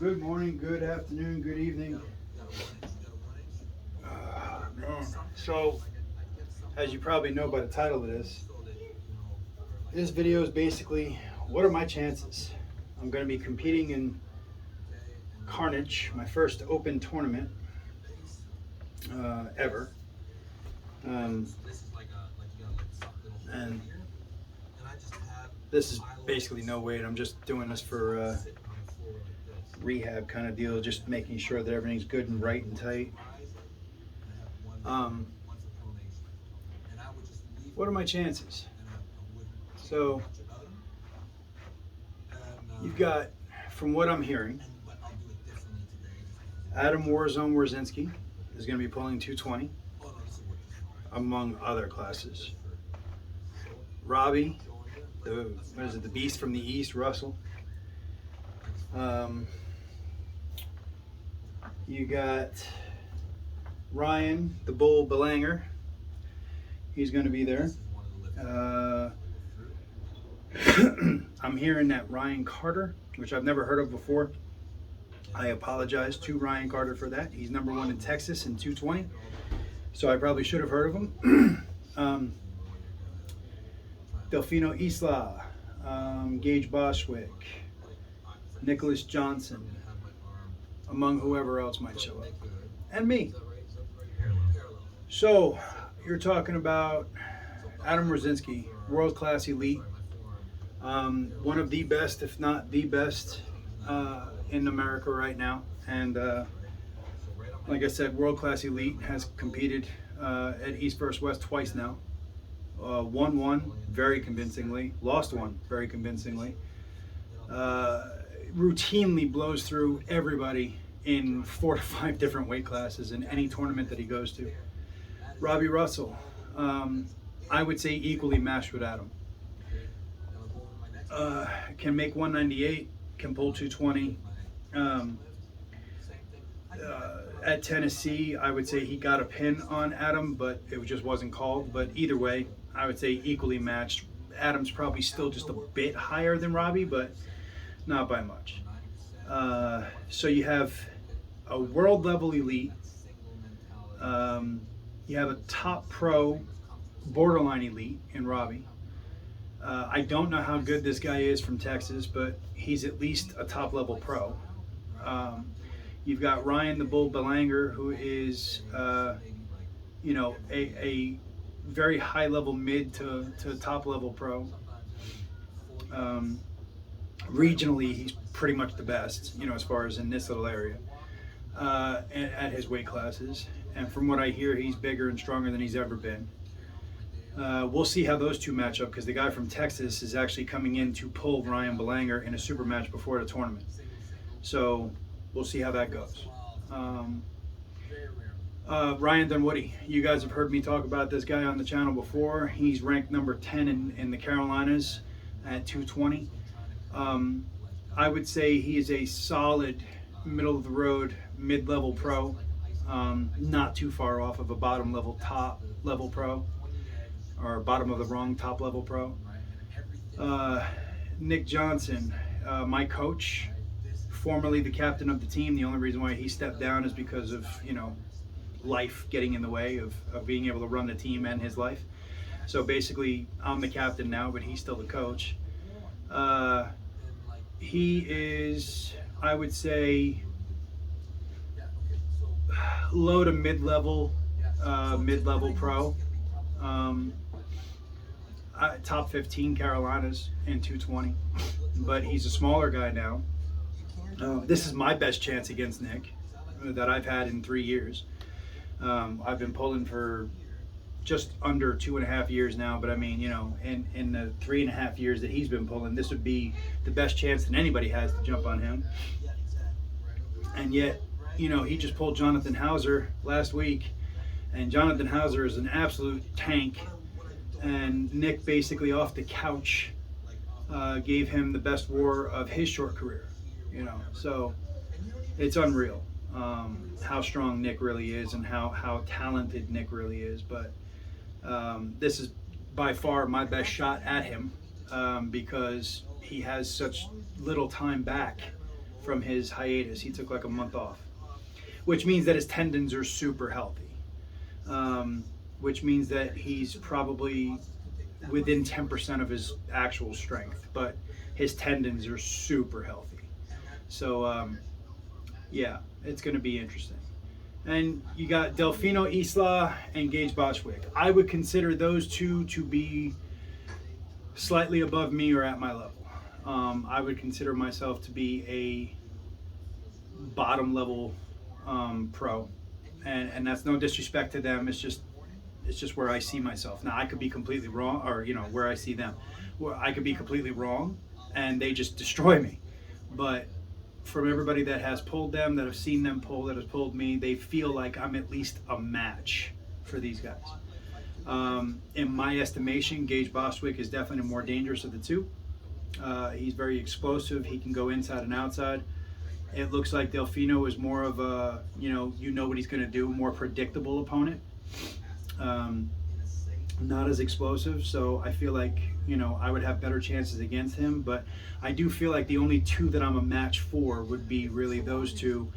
Good morning, good afternoon, good evening. Man. So, as you probably know by the title of this video is basically what are my chances? I'm going to be competing in Carnage, my first open tournament ever. And this is basically no weight. I'm just doing this for rehab kind of deal, just making sure that everything's good and right and tight. What are my chances? So you've got, from what I'm hearing, Adam Warzone Warzinski is going to be pulling 220, among other classes. Robbie, the beast from the East, Russell. You got Ryan, the Bull Belanger. He's going to be there. I'm hearing that Ryan Carter, which I've never heard of before. I apologize to Ryan Carter for that. He's number one in Texas in 220, so I probably should have heard of him. Delfino Isla, Gage Boschwick, Nicholas Johnson, among whoever else might show up, and me. So you're talking about Adam Rosinski, world-class elite, one of the best, if not the best, in America right now. And like I said, world-class elite, has competed at East vs. West twice now. Won one very convincingly, lost one very convincingly. Routinely blows through everybody in 4 to 5 different weight classes in any tournament that he goes to. Robbie Russell, I would say equally matched with Adam. Can make 198, can pull 220. At Tennessee, I would say he got a pin on Adam, but it just wasn't called. But either way, I would say equally matched. Adam's probably still just a bit higher than Robbie, but not by much. So you have a world level elite. You have a top pro, borderline elite in Robbie. I don't know how good this guy is from Texas, but he's at least a top level pro. You've got Ryan the Bull Belanger, who is, a very high level mid to top level pro. Regionally, he's pretty much the best, as far as in this little area, at his weight classes. And from what I hear, he's bigger and stronger than he's ever been. We'll see how those two match up, because the guy from Texas is actually coming in to pull Ryan Belanger in a super match before the tournament. So we'll see how that goes. Ryan Dunwoody, you guys have heard me talk about this guy on the channel before. He's ranked number 10 in the Carolinas at 220. I would say he is a solid middle of the road, mid-level pro, not too far off of a bottom level, top level pro, or bottom of the rung, top level pro. Nick Johnson, my coach, formerly the captain of the team. The only reason why he stepped down is because of, life getting in the way of being able to run the team and his life. So basically, I'm the captain now, but he's still the coach. He is, I would say, low to mid-level pro. Top 15 Carolinas in 220, but he's a smaller guy now. This is my best chance against Nick that I've had in 3 years. I've been pulling for just under 2.5 years now, but I mean, in the 3.5 years that he's been pulling, this would be the best chance that anybody has to jump on him. And yet, he just pulled Jonathan Hauser last week, and Jonathan Hauser is an absolute tank. And Nick, basically off the couch, gave him the best war of his short career. So it's unreal how strong Nick really is and how talented Nick really is. But this is by far my best shot at him, because he has such little time back from his hiatus. He took like a month off, which means that his tendons are super healthy, which means that he's probably within 10% of his actual strength, but his tendons are super healthy. So, yeah, it's going to be interesting. And you got Delfino Isla and Gage Boschwick. I would consider those two to be slightly above me or at my level. I would consider myself to be a bottom level pro, and that's no disrespect to them. It's just where I see myself. Now I could be completely wrong, or where I see them, where I could be completely wrong, and they just destroy me. But from everybody that has pulled them, that have seen them pull, that has pulled me, they feel like I'm at least a match for these guys. In my estimation, Gage Bostwick is definitely more dangerous of the two. He's very explosive. He can go inside and outside. It looks like Delfino is more of a, what he's going to do, more predictable opponent. Not as explosive, so I feel like I would have better chances against him. But I do feel like the only two that I'm a match for would be really those two.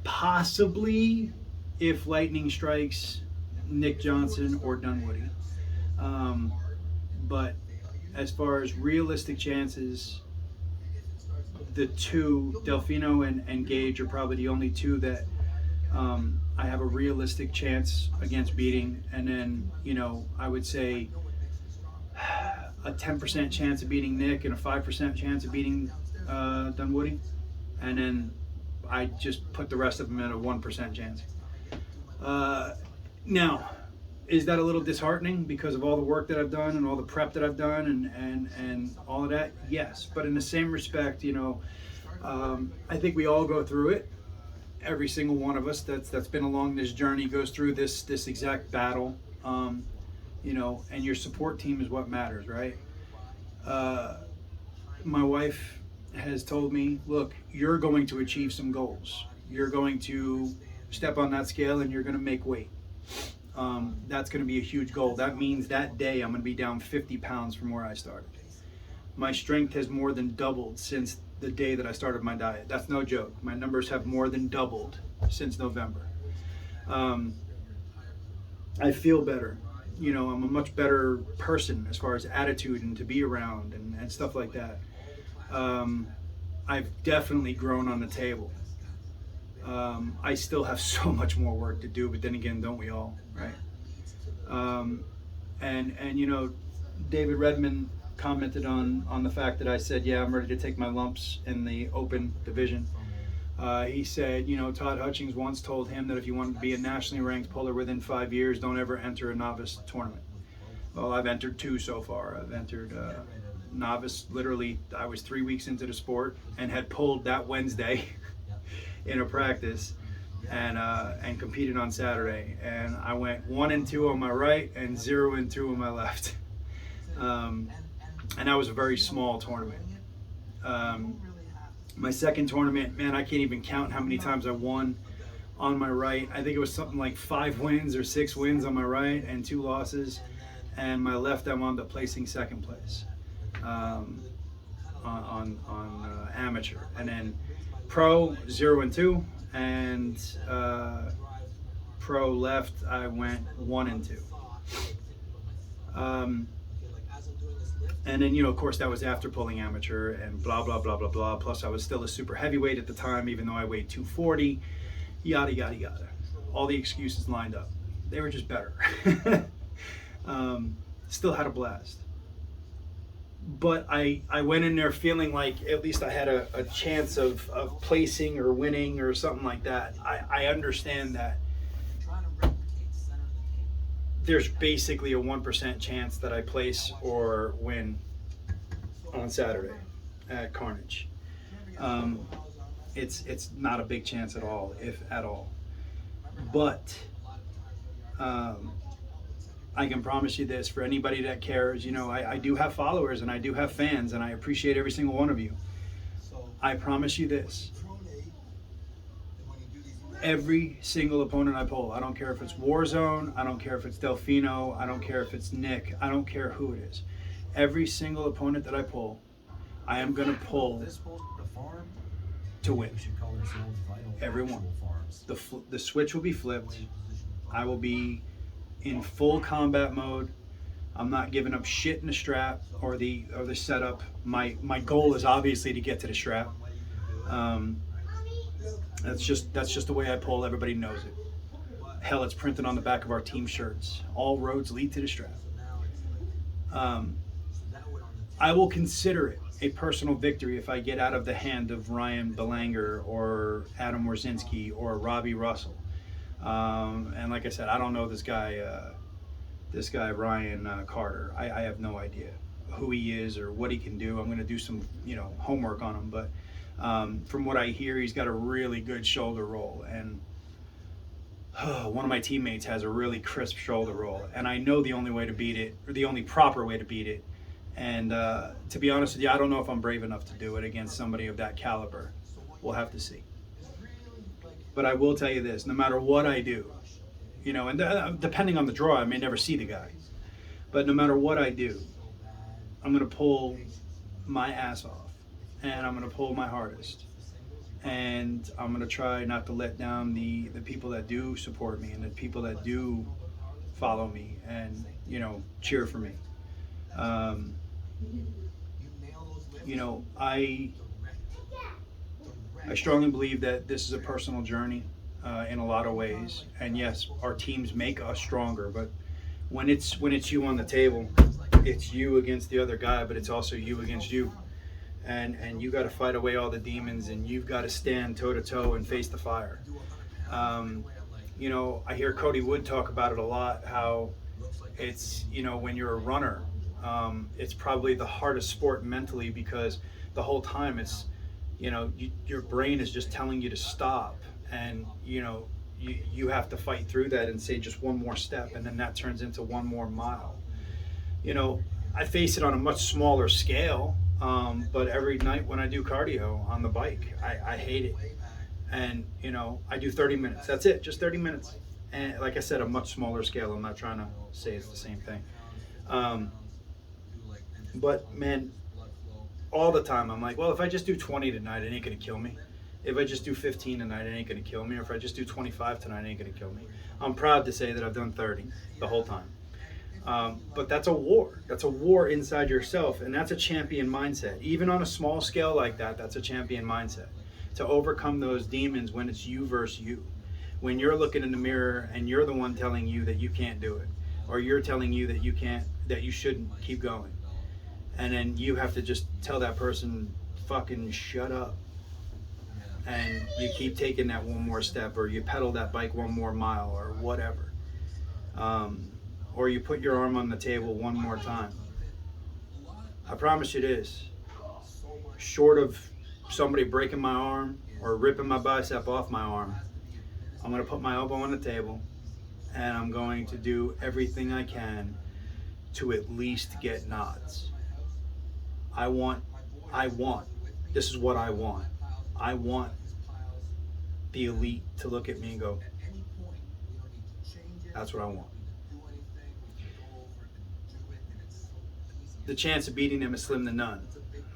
Possibly, if lightning strikes, Nick Johnson or Dunwoody. But as far as realistic chances, the two, Delfino and Gage, are probably the only two that I have a realistic chance against beating. And then, I would say a 10% chance of beating Nick and a 5% chance of beating Dunwoody. And then I just put the rest of them at a 1% chance. Now, is that a little disheartening because of all the work that I've done and all the prep that I've done and all of that? Yes. But in the same respect, I think we all go through it. Every single one of us that's been along this journey goes through this exact battle, and your support team is what matters, right? My wife has told me, look, you're going to achieve some goals. You're going to step on that scale and you're going to make weight. That's going to be a huge goal. That means that day I'm going to be down 50 pounds from where I started. My strength has more than doubled since the day that I started my diet. That's no joke. My numbers have more than doubled since November. I feel better. I'm a much better person as far as attitude and to be around and stuff like that. I've definitely grown on the table. I still have so much more work to do, but then again, don't we all, right? And David Redmond commented on the fact that I said, yeah, I'm ready to take my lumps in the open division. He said, Todd Hutchings once told him that if you want to be a nationally ranked puller within 5 years, don't ever enter a novice tournament. Well, I've entered 2 so far. I've entered novice, literally, I was 3 weeks into the sport and had pulled that Wednesday in a practice and competed on Saturday. And I went 1-2 on my right and 0-2 on my left. And that was a very small tournament. My second tournament, man, I can't even count how many times I won on my right. I think it was something like 5 wins or 6 wins on my right and 2 losses. And my left, I wound up placing second place on amateur. And then pro, 0-2. And pro left, I went 1-2. And then, of course, that was after pulling amateur and blah, blah, blah, blah, blah. Plus, I was still a super heavyweight at the time, even though I weighed 240, yada, yada, yada. All the excuses lined up. They were just better. Still had a blast. But I went in there feeling like at least I had a chance of placing or winning or something like that. I understand that there's basically a 1% chance that I place or win on Saturday at Carnage. It's not a big chance at all, if at all. But I can promise you this, for anybody that cares, I do have followers and I do have fans and I appreciate every single one of you. I promise you this. Every single opponent I pull, I don't care if it's Warzone, I don't care if it's Delfino, I don't care if it's Nick, I don't care who it is. Every single opponent that I pull, I am going to pull to win. Everyone. The switch will be flipped. I will be in full combat mode. I'm not giving up shit in the strap or the setup. My goal is obviously to get to the strap. That's just the way I pull. Everybody knows it. Hell, it's printed on the back of our team shirts. All roads lead to the strap. I will consider it a personal victory if I get out of the hand of Ryan Belanger or Adam Warzinski or Robbie Russell. And like I said, I don't know this guy Ryan Carter. I have no idea who he is or what he can do. I'm going to do some homework on him, but from what I hear, he's got a really good shoulder roll, and one of my teammates has a really crisp shoulder roll, and I know the only way to beat it, or the only proper way to beat it. And to be honest with you, I don't know if I'm brave enough to do it against somebody of that caliber. We'll have to see. But I will tell you this, no matter what I do, and depending on the draw, I may never see the guy. But no matter what I do, I'm going to pull my ass off. And I'm going to pull my hardest. And I'm going to try not to let down the people that do support me and the people that do follow me and, cheer for me. I strongly believe that this is a personal journey in a lot of ways, and yes, our teams make us stronger. But when it's you on the table, it's you against the other guy, but it's also you against you, and you got to fight away all the demons, and you've got to stand toe to toe and face the fire. I hear Cody Wood talk about it a lot. How it's when you're a runner. It's probably the hardest sport mentally because the whole time it's, your brain is just telling you to stop, and you have to fight through that and say just one more step, and then that turns into one more mile. I face it on a much smaller scale, but every night when I do cardio on the bike, I hate it, and I do 30 minutes. That's it, just 30 minutes, and like I said, a much smaller scale. I'm not trying to say it's the same thing. But man, all the time I'm like, well, if I just do 20 tonight, it ain't gonna kill me. If I just do 15 tonight, it ain't gonna kill me. Or if I just do 25 tonight, it ain't gonna kill me. I'm proud to say that I've done 30 the whole time. But that's a war. That's a war inside yourself, and that's a champion mindset. Even on a small scale like that, that's a champion mindset. To overcome those demons when it's you versus you. When you're looking in the mirror and you're the one telling you that you can't do it, or you're telling you that you shouldn't keep going. And then you have to just tell that person, fucking shut up. And you keep taking that one more step, or you pedal that bike one more mile, or whatever. Or you put your arm on the table one more time. I promise you this. Short of somebody breaking my arm or ripping my bicep off my arm, I'm going to put my elbow on the table, and I'm going to do everything I can to at least get nods. I want, this is what I want. I want the elite to look at me and go, that's what I want. The chance of beating them is slim to none,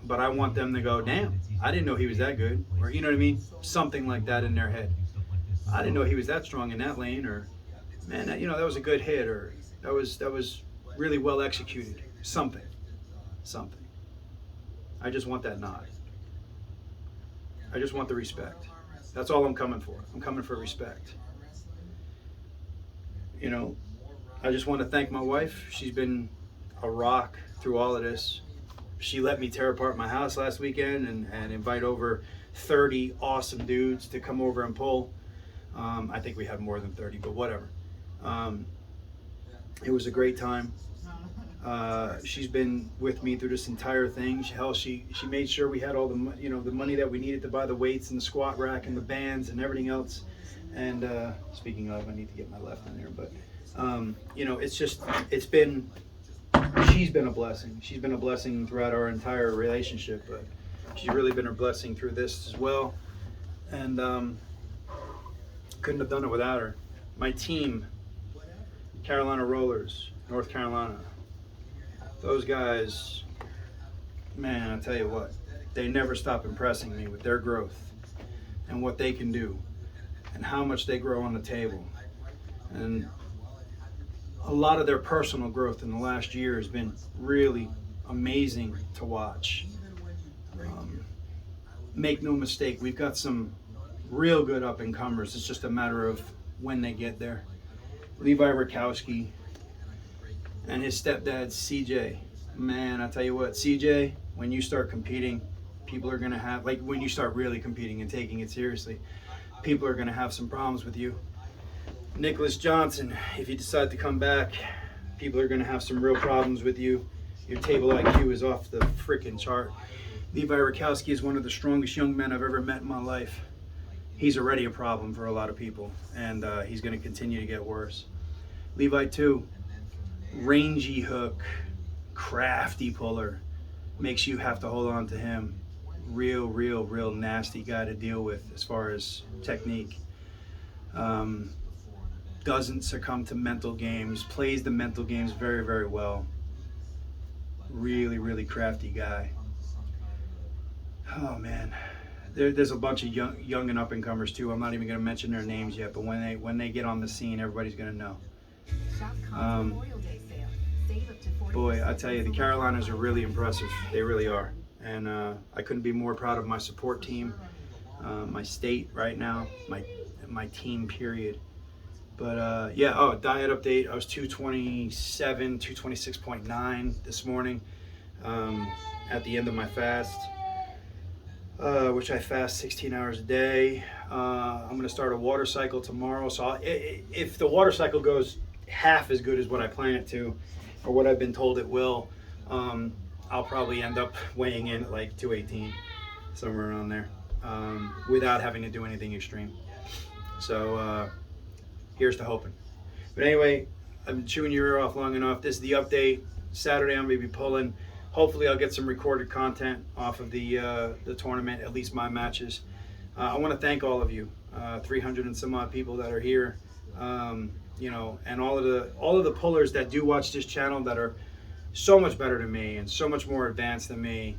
but I want them to go, damn, I didn't know he was that good, or you know what I mean? Something like that in their head. I didn't know he was that strong in that lane, or man, that was a good hit, or that was really well executed. Something. I just want that nod. I just want the respect. That's all I'm coming for. I'm coming for respect. I just want to thank my wife. She's been a rock through all of this. She let me tear apart my house last weekend and invite over 30 awesome dudes to come over and pull. I think we had more than 30, but whatever. It was a great time. She's been with me through this entire thing. She made sure we had all the money that we needed to buy the weights and the squat rack and the bands and everything else. And speaking of, I need to get my left in there, but she's been a blessing. She's been a blessing throughout our entire relationship, but she's really been a blessing through this as well. And couldn't have done it without her. My team, Carolina Rollers, North Carolina. Those guys, man, I tell you what, they never stop impressing me with their growth and what they can do and how much they grow on the table. And a lot of their personal growth in the last year has been really amazing to watch. Make no mistake, we've got some real good up-and-comers. It's just a matter of when they get there. Levi Rakowski and his stepdad, CJ. Man, I tell you what, CJ, when you start competing, people are going to have, like when you start really competing and taking it seriously, people are going to have some problems with you. Nicholas Johnson, if you decide to come back, people are going to have some real problems with you. Your table IQ is off the freaking chart. Levi Rakowski is one of the strongest young men I've ever met in my life. He's already a problem for a lot of people, and he's going to continue to get worse. Levi, too, rangy hook, crafty puller, makes you have to hold on to him. Real nasty guy to deal with as far as technique. Doesn't succumb to mental games, plays the mental games very well. Really crafty guy. Oh man, there's a bunch of young and up and comers too. I'm not even going to mention their names yet, but when they get on the scene, everybody's going to know. Boy, I tell you, the Carolinas are really impressive. They really are, and I couldn't be more proud of my support team, my state right now, my team period. But yeah, diet update. I was 227, 226.9 this morning at the end of my fast. Which I fast 16 hours a day. I'm going to start a water cycle tomorrow. So if the water cycle goes half as good as what I plan it to, or what I've been told it will, I'll probably end up weighing in at like 218, somewhere around there, without having to do anything extreme. So here's to hoping. But anyway, I've been chewing your ear off long enough. This is the update. Saturday I'm going to be pulling. Hopefully I'll get some recorded content off of the tournament, at least my matches. I want to thank all of you, 300 and some odd people that are here, you know, and all of the pullers that do watch this channel that are so much better than me and so much more advanced than me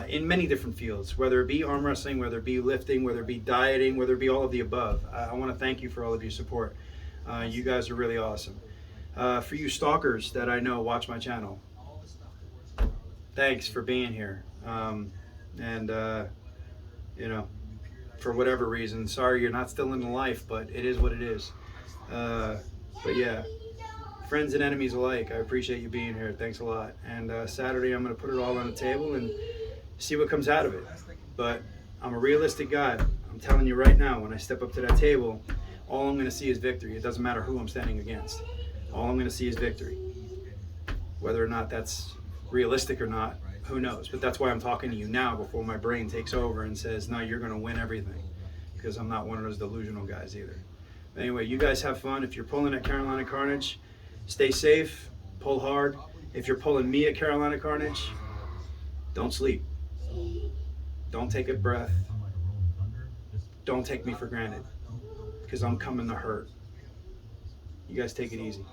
in many different fields, whether it be arm wrestling, whether it be lifting, whether it be dieting, whether it be all of the above. I want to thank you for all of your support. You guys are really awesome. For you stalkers that I know watch my channel, thanks for being here. You know, for whatever reason, sorry you're not still in the life, but it is what it is. But yeah, friends and enemies alike, I appreciate you being here. Thanks a lot. And Saturday I'm going to put it all on the table and see what comes out of it. But I'm a realistic guy. I'm telling you right now, when I step up to that table, all I'm going to see is victory. It doesn't matter who I'm standing against. All I'm going to see is victory. Whether or not that's realistic or not, who knows? But that's why I'm talking to you now before my brain takes over and says, no, you're going to win everything, because I'm not one of those delusional guys either. But anyway, you guys have fun. If you're pulling at Carolina Carnage, stay safe, pull hard. If you're pulling me at Carolina Carnage, don't sleep. Don't take a breath. Don't take me for granted, because I'm coming to hurt. You guys take it easy.